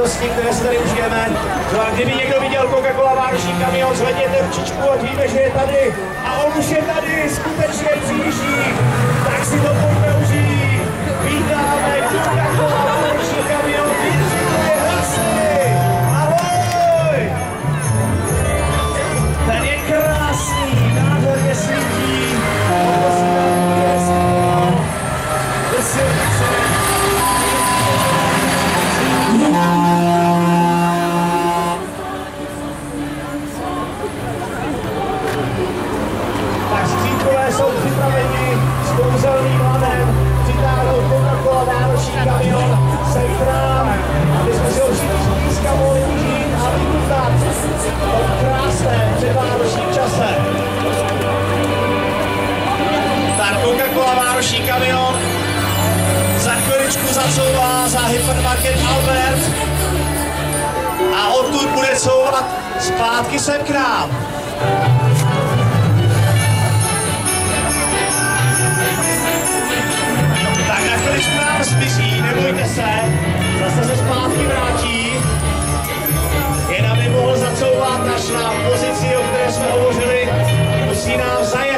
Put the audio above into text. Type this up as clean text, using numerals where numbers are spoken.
radosti, které se tady užijeme. A kdyby někdo viděl Coca-Cola vánoční kamion, zvedněte ručičku a víme, že je tady. A on už je tady, skutečně přijíždí. Tak si to pojďme užít. Vítáme Coca-Cola vánoční kamion, vykřikuje hlasy. Ahoj! Ten je krásný, nádherně svítí. Tak skřítkové jsou připraveni s kouzelným hladem přitáhnout Coca-Cola vánoční kamion sem k nám, aby jsme si ho všichni zblízka mohli užít a vychutnat v krásném předvánočním čase. Tak Coca-Cola vánoční kamion za chviličku zacouvá za hypermarket Albert a odtud bude couvat zpátky sem k nám. Tak na chviličku nám zmizí, nebojte se, zase se zpátky vrátí, jen aby mohl zacouvat až na pozici, o které jsme hovořili, musí nám zajet.